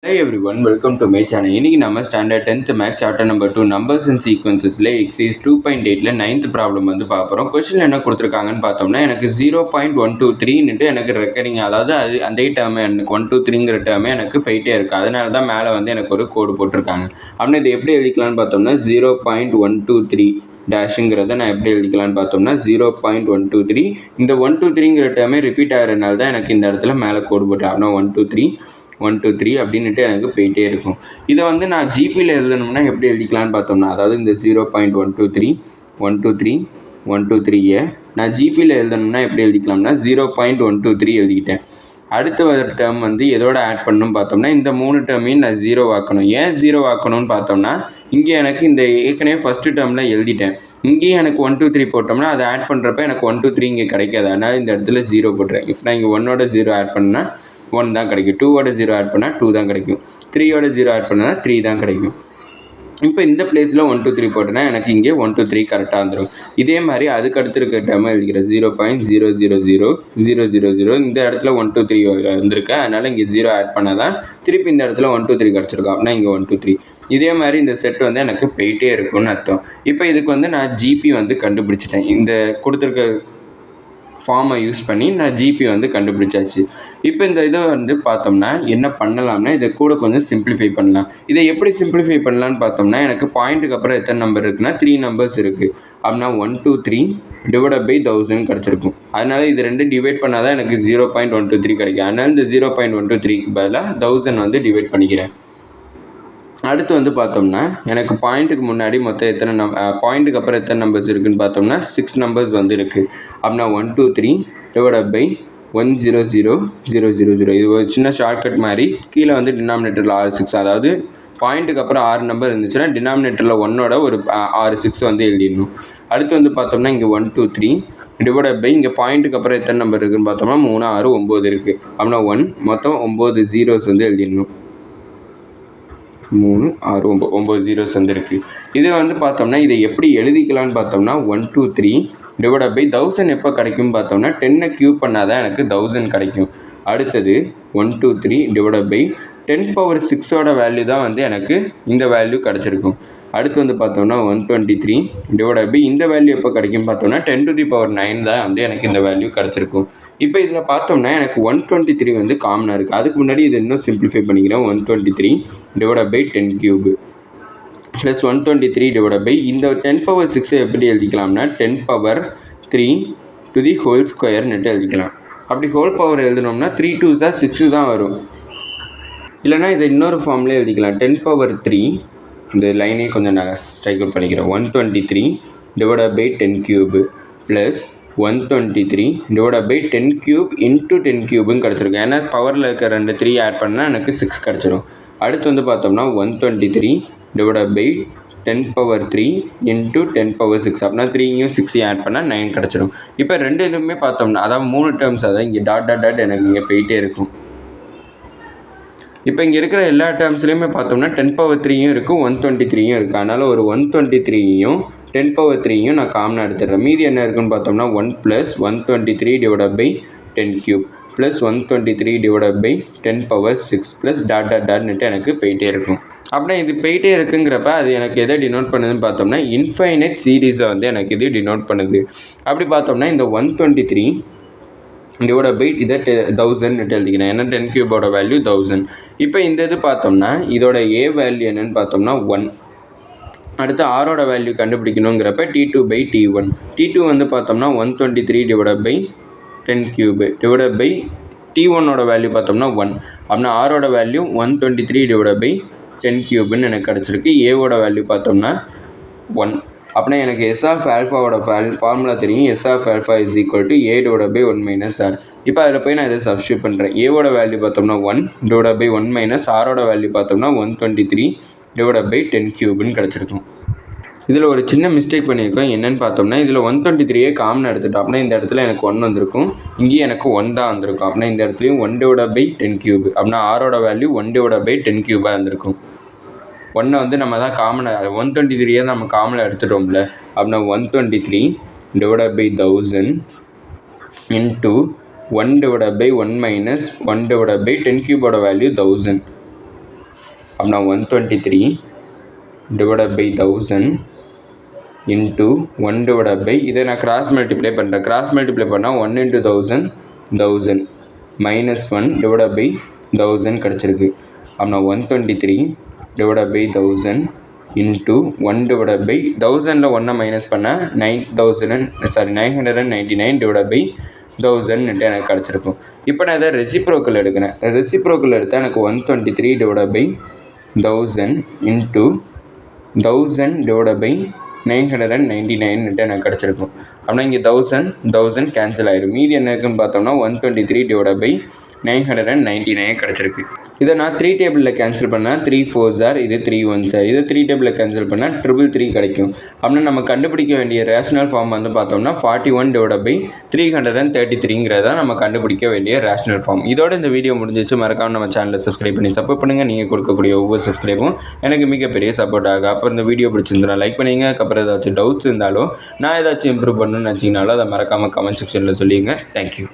Hi everyone, welcome to my channel. இன்னைக்கு நம்ம standard 10th maths chapter number 2 numbers and சீக்வன்சஸ்ல exercise 2.8ல 9th problem வந்து பார்க்குறோம். கொஸ்டின் என்ன கொடுத்துருக்காங்கன்னு பார்த்தோம்னா எனக்கு 0.123ன்னுட்டு எனக்கு ரெக்கரிங், அதாவது அது அந்த டேர்ம் எனக்கு 123ங்கிற டேர்மே எனக்கு போயிட்டே இருக்குது. அதனால தான் மேலே வந்து எனக்கு ஒரு கோடு போட்டிருக்காங்க. அப்படின்னு இதை எப்படி எழுதிக்கலாம்னு பார்த்தோம்னா 0.123 டேஷுங்கிறத நான் எப்படி எழுதிக்கலான்னு பார்த்தோம்னா 0.123, இந்த 123ங்கிற டேர்மே ரிப்பீட் ஆகிறதுனால தான் எனக்கு இந்த இடத்துல மேலே கோடு போட்டேன். அப்படின்னா 123 அப்படின்ட்டு எனக்கு போயிட்டே இருக்கும். இதை வந்து நான் ஜிபியில் எழுதணும்னா எப்படி எழுதிக்கலான்னு பார்த்தோம்னா, அதாவது இந்த 0.123 நான் ஜிபியில் எழுதணும்னா எப்படி எழுதிக்கலாம்னா 0.123 எழுதிக்கிட்டேன். அடுத்த வர டேர்ம் வந்து எதோட ஆட் பண்ணணும்னு பார்த்தோம்னா இந்த 3 டேர்மையும் நான் 0 ஆக்கணும். ஏன் 0 ஆக்கணும்னு பார்த்தோம்னா இங்கே எனக்கு இந்த ஏற்கனவே ஃபஸ்ட்டு டேர்மில் எழுதிட்டேன். இங்கேயும் எனக்கு 123 போட்டோம்னா அதை ஆட் பண்ணுறப்ப எனக்கு 123 இங்கே கிடைக்காது. அதனால் இந்த இடத்துல 0 போட்டுறேன். இப்போ நான் இங்கே 1ஓட 0 ஆட் பண்ணால் 1 தான் கிடைக்கும். 2ஓட 0 ஆட் பண்ணால் 2 தான் கிடைக்கும். 3ஓட 0 ஆட் பண்ணால் 3 தான் கிடைக்கும். இப்போ இந்த பிளேஸில் 123 போட்டேன்னா எனக்கு இங்கே 123 கரெக்டாக வந்துடும். இதே மாதிரி அதுக்கு அடுத்து இருக்க டேர்மை எழுதிக்கிறேன். 0.000000. இந்த இடத்துல 123 வந்திருக்கு. அதனால் இங்கே 0 ஆட் பண்ணால் தான் திருப்பி இந்த இடத்துல 123 கிடச்சிருக்கும். அப்படின்னா இங்கே 123. இதே மாதிரி இந்த செட் வந்து எனக்கு போயிட்டே இருக்கும்னு அர்த்தம். இப்போ இதுக்கு வந்து நான் ஜிபி வந்து கண்டுபிடிச்சிட்டேன். இந்த கொடுத்துருக்க ஃபார்மை யூஸ் பண்ணி நான் ஜிபி வந்து கண்டுபிடிச்சாச்சு. இப்போ இந்த இதை வந்து பார்த்தோம்னா என்ன பண்ணலாம்னா இதை கூட கொஞ்சம் சிம்பிளிஃபை பண்ணலாம். இதை எப்படி சிம்பிளிஃபை பண்ணலான்னு பார்த்தோம்னா எனக்கு பாயிண்ட்டுக்கு அப்புறம் எத்தனை நம்பர் இருக்குன்னா 3 நம்பர்ஸ் இருக்குது. அப்படின்னா 123 டிவைடட் பை 1000 கிடச்சிருக்கும். அதனால இது ரெண்டு டிவைட் பண்ணால் தான் எனக்கு 0.123 கிடைக்கும். அதனால் இந்த 0.123க்கு பதிலாக 1000 வந்து டிவைட் பண்ணிக்கிறேன். அடுத்து வந்து பார்த்தோம்னா எனக்கு பாயிண்ட்டுக்கு முன்னாடி மொத்தம் எத்தனை பாயிண்ட்டுக்கு அப்புறம் எத்தனை நம்பர்ஸ் இருக்குதுன்னு பார்த்தோம்னா 6 நம்பர்ஸ் வந்து இருக்குது. அப்படின்னா 123 டிவைடட் பை 1000000. இது ஒரு சின்ன ஷார்ட்கட் மாதிரி. கீழே வந்து டினாமினேட்டரில் 6, அதாவது பாயிண்ட்டுக்கு அப்புறம் 6 நம்பர் இருந்துச்சுன்னா டினாமினேட்டரில் 1ஓட ஒரு 6 வந்து எழுதிடணும். அடுத்து வந்து பார்த்தோம்னா இங்கே 123 டிவைடட் பை இங்கே பாயிண்ட்டுக்கு அப்புறம் எத்தனை நம்பர் இருக்குதுன்னு பார்த்தோம்னா 3 6 9 இருக்குது. அப்படின்னா 1 மொத்தம் 9 zeros வந்து எழுதிடணும். 3 6 9 zeros வந்து இருக்குது. இது வந்து பார்த்தோம்னா இதை எப்படி எழுதிக்கலான்னு பார்த்தோம்னா 123 டிவைடட் பை 1000 எப்போ கிடைக்கும் பார்த்தோம்னா 10 கியூப் பண்ணால் தான் எனக்கு 1000 கிடைக்கும். அடுத்தது 123 டிவைடட் பை 10⁶ வேல்யூ தான் வந்து எனக்கு இந்த வேல்யூ கிடச்சிருக்கும். அடுத்து வந்து பார்த்தோம்னா 123 டிவைடட் பை இந்த வேல்யூ எப்போ கிடைக்கும் பார்த்தோம்னா 10⁹ தான் வந்து எனக்கு இந்த வேல்யூ கிடச்சிருக்கும். இப்போ இதில் பார்த்தோம்னா எனக்கு 123 வந்து காமனாக இருக்குது. அதுக்கு முன்னாடி இது இன்னும் சிம்பிளிஃபை பண்ணிக்கிறேன். 123 divided by 10 cube plus 123 divided by இந்த 10⁶ எப்படி எழுதிக்கலாம்னா 10⁻3 டு தி ஹோல் ஸ்கொயர்னுட்டு எழுதிக்கலாம். அப்படி ஹோல் பவர் எழுதினோம்னா 3 2s 6 தான் வரும். இல்லைனா இதை இன்னொரு ஃபார்ம்லேயே எழுதிக்கலாம். 10⁻3 இந்த லைனே கொஞ்சம் நான் ஸ்ட்ரைக் அவுட் பண்ணிக்கிறேன். 123 divided by 10 cube plus 123 divided by 10 cube into 10 கியூபுன்னு கிடச்சிருக்கும். ஏன்னா பவரில் இருக்க 2 3 ஆட் பண்ணால் எனக்கு 6 கிடச்சிரும். அடுத்து வந்து பார்த்தோம்னா 123 டிவைடட் பை 10⁻3 இன்ட்டு 10⁶. அப்படின்னா 3யும் 6யும் ஆட் பண்ணால் 9 கிடச்சிரும். இப்போ ரெண்டு இதுவுமே பார்த்தோம்னா அதாவது 3 டேர்ம்ஸ் அதான் இங்கே டாட் எனக்கு இங்கே போயிட்டே இருக்கும். இப்போ இங்கே இருக்கிற எல்லா டேர்ம்ஸ்லையுமே பார்த்தோம்னா 10⁻3யும் இருக்குது 123யும் இருக்குது. அதனால் ஒரு 123யும் 10⁻3யும் நான் காமனாக எடுத்துடுறேன். மீதி என்ன இருக்குன்னு பார்த்தோம்னா 1 + 123 divided by 10 cube plus 123 divided by 10⁻6 plus டாட்னுட்டு எனக்கு போயிட்டே இருக்கும். அப்படின்னா இது போயிட்டே இருக்குங்கிறப்ப அது எனக்கு எதை டினோட் பண்ணுதுன்னு பார்த்தோம்னா இன்ஃபைனைட் சீரீஸை வந்து எனக்கு இது டினோட் பண்ணுது. அப்படி பார்த்தோம்னா இந்த 123 டிவைடட் பை இதை 1000 எழுதிக்கிறேன். ஏன்னா 10 கியூபோட வேல்யூ 1000. இப்போ இந்த இது பார்த்தோம்னா இதோட ஏ வேல்யூ என்னன்னு பார்த்தோம்னா 1. அடுத்து ஆரோட வேல்யூ கண்டுபிடிக்கணுங்கிறப்ப T2/T1. T2 வந்து பார்த்தோம்னா 123 divided by 10 cube divided by T1ஓட வேல்யூ பார்த்தோம்னா 1. அப்படின்னா ஆரோட வேல்யூ 123 டிவைடட் பை 10 கியூபுன்னு எனக்கு கிடச்சிருக்கு. ஏவோட வேல்யூ பார்த்தோம்னா 1. அப்படின்னா எனக்கு S ஆஃப் ஆல்ஃபாவோட ஃபார்முலா தெரியும். S of alpha is equal to A divided by 1 - R. இப்போ அதில் போய் நான் இதை சப்ஸ்டியூட் பண்ணுறேன். ஏவோட வேல்யூ பார்த்தோம்னா 1 டிவைடட் பை 1 - ஆரோட வேல்யூ பார்த்தோம்னா 123 டிவைடட் பை 10 கியூப்னு கிடச்சிருக்கும். இதில் ஒரு சின்ன மிஸ்டேக் பண்ணியிருக்கோம். என்னென்னு பார்த்தோம்னா இதில் 123 காமனாக எடுத்துட்டோம். அப்படின்னா இந்த இடத்துல எனக்கு 1 வந்திருக்கும். இங்கேயும் எனக்கு 1 தான் வந்திருக்கும். அப்படின்னா இந்த இடத்துலையும் 1 டிவைடட் பை 10 கியூப். அப்படின்னா ஆரோட வேல்யூ 1 டிவைடட் பை 10 கியூபாக இருந்திருக்கும். 1 வந்து நம்ம தான் காமனாக 123 நம்ம காமனாக எடுத்துட்டோம்ல. அப்படின்னா 123 divided by 1000 into 1 divided by 1 minus 1 divided by 10 cube value 1000. அப்படின்னா 123 divided by 1000 into 1 divided by இதை நான் கிராஸ் மல்டிப்ளை பண்ணுறேன். கிராஸ் மல்டிப்ளை பண்ணால் 1 இன்ட்டு 1000 1000 மைனஸ் 1 டிவைடட் பை 1000 கிடச்சிருக்கு. அப்படின்னா 123 divided by 1000 into 1 divided by 1000ல் 1 மைனஸ் பண்ணால் 999 டிவைடட் பை 1000 எனக்கு கிடச்சிருக்கும். இப்போ நான் இதை ரெசிப்ரோக்கல் எடுக்கிறேன். ரெசிப்ரோக்கல் எடுத்தால் எனக்கு 123 divided by 1000 into 1000 divided by 999 எனக்கு கிடச்சிருக்கும். அப்படின்னா இங்கே 1000 கேன்சல் ஆயிடும். மீதி என்ன இருக்குன்னு பார்த்தோம்னா 123 டிவைடட் பை 999 கிடச்சிருக்கு. இதை நான் 3 டேபிளில் கேன்சல் பண்ணால் 3 4s இது 3 1s இதை 3 டேபிளில் கேன்சல் பண்ணால் 333 கிடைக்கும். அப்படின்னா நம்ம கண்டுபிடிக்க வேண்டிய ரேஷனல் ஃபார்ம் வந்து பார்த்தோம்னா 41 டிவைடட் பை 333ங்கிறத நம்ம கண்டுபிடிக்க வேண்டிய ரேஷனல் ஃபார்ம். இதோட இந்த வீடியோ முடிஞ்சிச்சு. மறக்காம நம்ம சேனலை சப்ஸ்கிரைப் பண்ணி சப்போர்ட் பண்ணுங்கள். நீங்கள் கொடுக்கக்கூடிய ஒவ்வொரு சப்ஸ்கிரைபும் எனக்கு மிகப்பெரிய சப்போர்ட் ஆகும். அப்புறம் இந்த வீடியோ பிடிச்சிருந்தா லைக் பண்ணுங்கள். அதுக்கப்புறம் ஏதாச்சும் டவுட்ஸ் இருந்தாலும் நான் ஏதாச்சும் இம்ப்ரூவ் பண்ணணும்னு நினச்சிங்கனாலும் அதை மறக்காமல் கமெண்ட் செக்ஷனில் சொல்லிடுங்க. தேங்க்யூ.